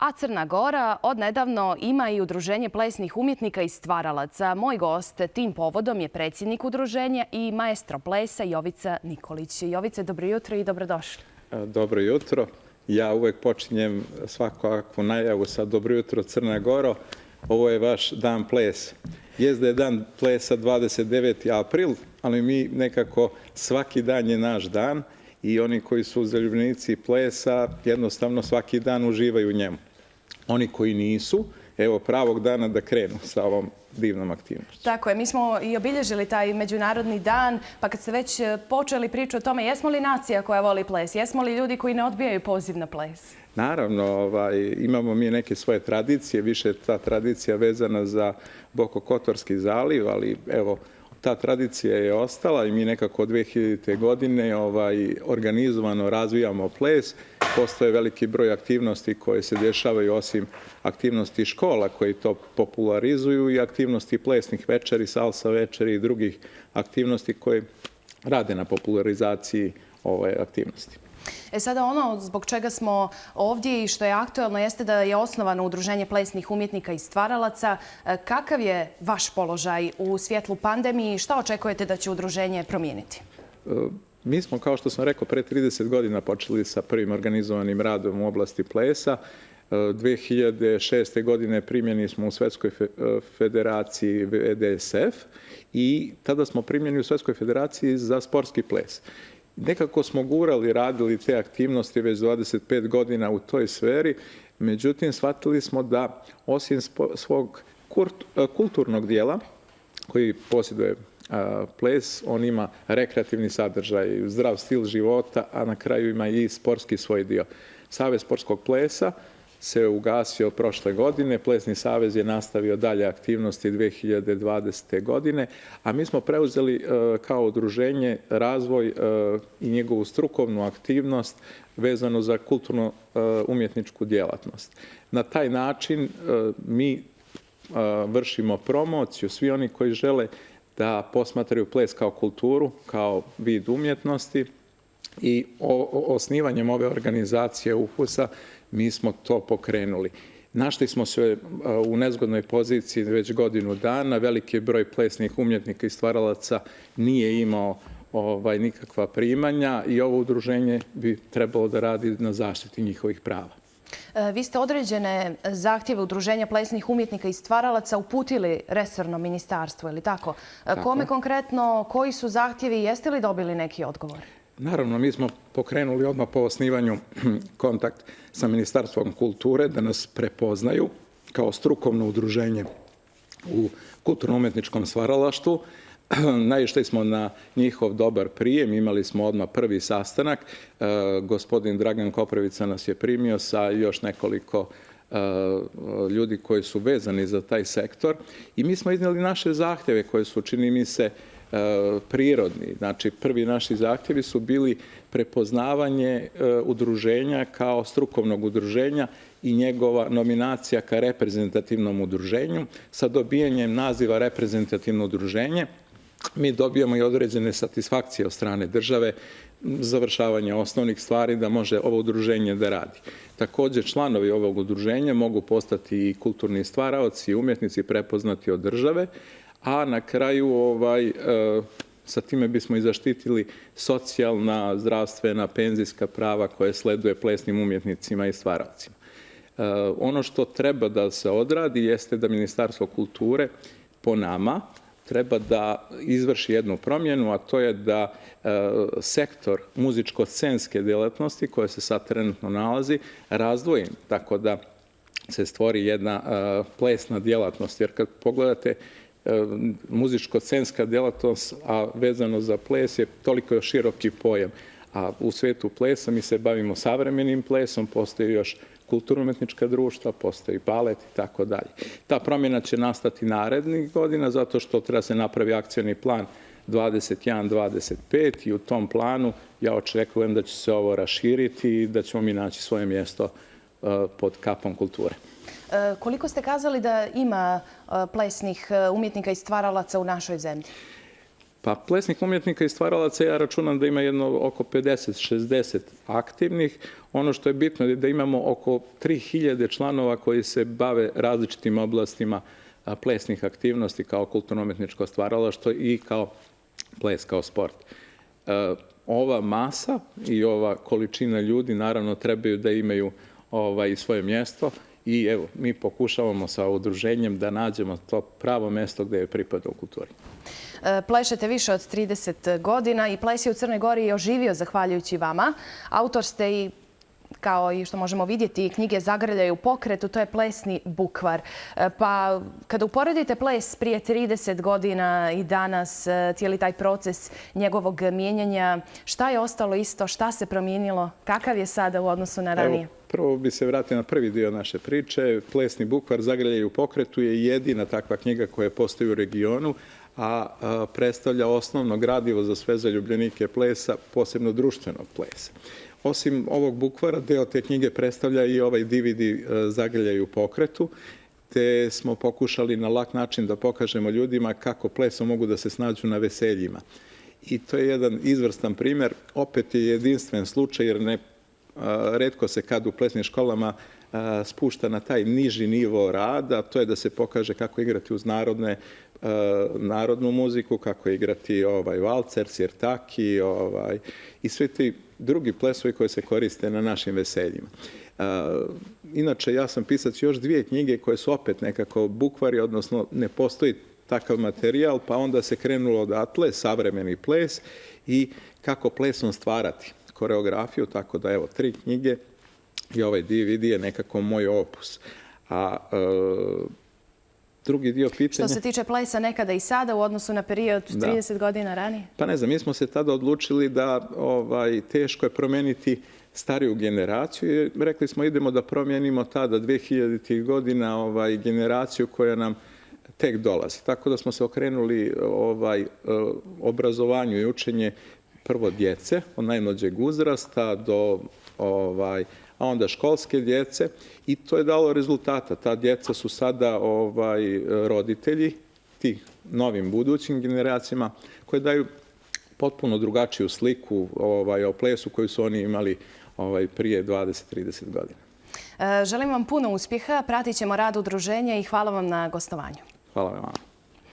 A Crna Gora odnedavno ima i Udruženje plesnih umjetnika i stvaralaca. Moj gost tim povodom je predsjednik udruženja i maestro plesa Jovica Nikolić. Jovice, dobro jutro i dobrodošli. Dobro jutro. Ja uvek počinjem svakakvu najavu sa dobro jutro Crna Goro. Ovo je vaš dan plesa. Jest da je dan plesa 29. april, ali mi nekako svaki dan je naš dan i oni koji su zaljubljenici plesa jednostavno svaki dan uživaju u njemu. Oni koji nisu, evo pravog dana da krenu sa ovom divnom aktivnošću. Tako je, mi smo i obilježili taj međunarodni dan, pa kad ste već počeli priču o tome, jesmo li nacija koja voli ples? Jesmo li ljudi koji ne odbijaju poziv na ples? Naravno, imamo mi neke svoje tradicije, više ta tradicija vezana za Bokokotorski zaliv, ali evo, ta tradicija je ostala i mi nekako od 2000. godine organizovano razvijamo ples. Postoje veliki broj aktivnosti koje se dešavaju osim aktivnosti škola koji to popularizuju i aktivnosti plesnih večeri, salsa večeri i drugih aktivnosti koje rade na popularizaciji ove aktivnosti. Sada ono zbog čega smo ovdje i što je aktuelno jeste da je osnovano Udruženje plesnih umjetnika i stvaralaca. Kakav je vaš položaj u svjetlu pandemije i šta očekujete da će udruženje promijeniti? Mi smo, kao što sam rekao, pre 30 godina počeli sa prvim organizovanim radom u oblasti plesa. 2006. godine primljeni smo u Svetskoj federaciji VDSF i tada smo primljeni u Svetskoj federaciji za sportski ples. Nekako smo gurali, radili te aktivnosti već 25 godina u toj sferi, međutim shvatili smo da osim svog kulturnog dijela koji posjeduje ples, on ima rekreativni sadržaj, zdrav stil života, a na kraju ima i sportski svoj dio. Savez sportskog plesa se ugasio prošle godine, Plesni savez je nastavio dalje aktivnosti 2020. godine, a mi smo preuzeli kao udruženje razvoj i njegovu strukovnu aktivnost vezano za kulturno-umjetničku djelatnost. Na taj način mi vršimo promociju, svi oni koji žele da posmatraju ples kao kulturu, kao vid umjetnosti i osnivanjem ove organizacije UFUS-a mi smo to pokrenuli. Našli smo se u nezgodnoj poziciji već godinu dana. Veliki broj plesnih umjetnika i stvaralaca nije imao nikakva primanja i ovo udruženje bi trebalo da radi na zaštiti njihovih prava. Vi ste određene zahtjeve Udruženja plesnih umjetnika i stvaralaca uputili resornom ministarstvu, ili tako? Kome konkretno, koji su zahtjevi i jeste li dobili neki odgovor? Naravno, mi smo pokrenuli odmah po osnivanju kontakt sa Ministarstvom kulture da nas prepoznaju kao strukovno udruženje u kulturno-umjetničkom stvaralaštvu. Naišli smo na njihov dobar prijem, imali smo odmah prvi sastanak. Gospodin Dragan Koprivica nas je primio sa još nekoliko ljudi koji su vezani za taj sektor i mi smo iznijeli naše zahtjeve koje su, čini mi se, prirodni. Znači, prvi naši zahtjevi su bili prepoznavanje udruženja kao strukovnog udruženja i njegova nominacija ka reprezentativnom udruženju. Sa dobijanjem naziva reprezentativno udruženje mi dobijamo i određene satisfakcije od strane države, završavanje osnovnih stvari da može ovo udruženje da radi. Također, članovi ovog udruženja mogu postati i kulturni stvaraoci i umjetnici prepoznati od države, a na kraju sa time bismo i zaštitili socijalna, zdravstvena, penzijska prava koje sleduje plesnim umjetnicima i stvaralcima. Ono što treba da se odradi jeste da Ministarstvo kulture po nama treba da izvrši jednu promjenu, a to je da sektor muzičko-scenske djelatnosti koja se sad trenutno nalazi razdvoji, tako da se stvori jedna plesna djelatnost. Jer kad pogledate muzičko-scenska djelatnost, a vezano za ples je toliko široki pojam. A u svijetu plesa mi se bavimo savremenim plesom, postoji još kulturno-umjetnička društva, postoji balet i tako dalje. Ta promjena će nastati narednih godina zato što treba se napravi akcioni plan 21-25 i u tom planu ja očekujem da će se ovo raširiti i da ćemo mi naći svoje mjesto pod kapom kulture. Koliko ste kazali da ima plesnih umjetnika i stvaralaca u našoj zemlji? Pa plesnih umjetnika i stvaralaca ja računam da ima jedno oko 50-60 aktivnih. Ono što je bitno je da imamo oko 3000 članova koji se bave različitim oblastima plesnih aktivnosti kao kulturno-umjetničko stvaralaštvo i kao ples, kao sport. Ova masa i ova količina ljudi naravno trebaju da imaju i svoje mjesto i evo, mi pokušavamo sa udruženjem da nađemo to pravo mjesto gdje je pripada u kulturi. Plešete više od 30 godina i ples je u Crnoj Gori oživio zahvaljujući vama. Autor ste i, kao i što možemo vidjeti, knjige Zagrljaj u pokretu, to je plesni bukvar. Pa kada uporedite ples prije 30 godina i danas, cijeli taj proces njegovog mijenjanja, šta je ostalo isto, šta se promijenilo, kakav je sada u odnosu na ranije? Prvo bi se vratio na prvi dio naše priče. Plesni bukvar Zagrljaj u pokretu je jedina takva knjiga koja postoji u regionu, a predstavlja osnovno gradivo za sve zaljubljenike plesa, posebno društvenog plesa. Osim ovog bukvara, deo te knjige predstavlja i ovaj DVD Zagrljaj u pokretu, te smo pokušali na lak način da pokažemo ljudima kako plesom mogu da se snađu na veseljima. I to je jedan izvrstan primjer. Opet je jedinstven slučaj jer retko se kad u plesnim školama spušta na taj niži nivo rada, to je da se pokaže kako igrati uz narodnu muziku, kako igrati valcer, sirtaki i svi ti drugi plesovi koji se koriste na našim veseljima. Inače, ja sam pisac još 2 knjige koje su opet nekako bukvari, odnosno ne postoji takav materijal, pa onda se krenulo odatle, savremeni ples i kako plesom stvarati koreografiju, tako da evo 3 knjige i ovaj DVD je nekako moj opus. A drugi dio pitanja... Što se tiče plesa nekada i sada u odnosu na period 30 godina ranije? Pa ne znam, mi smo se tada odlučili da teško je promijeniti stariju generaciju i rekli smo idemo da promijenimo tada 2000. godina generaciju koja nam tek dolazi. Tako da smo se okrenuli obrazovanju i učenje prvo djece, od najmlađeg uzrasta do a onda školske djece i to je dalo rezultata. Ta djeca su sada roditelji tih novim budućim generacijama koje daju potpuno drugačiju sliku o plesu koju su oni imali prije 20-30 godina. Želim vam puno uspjeha, pratit ćemo rad udruženja i hvala vam na gostovanju. Hvala vam.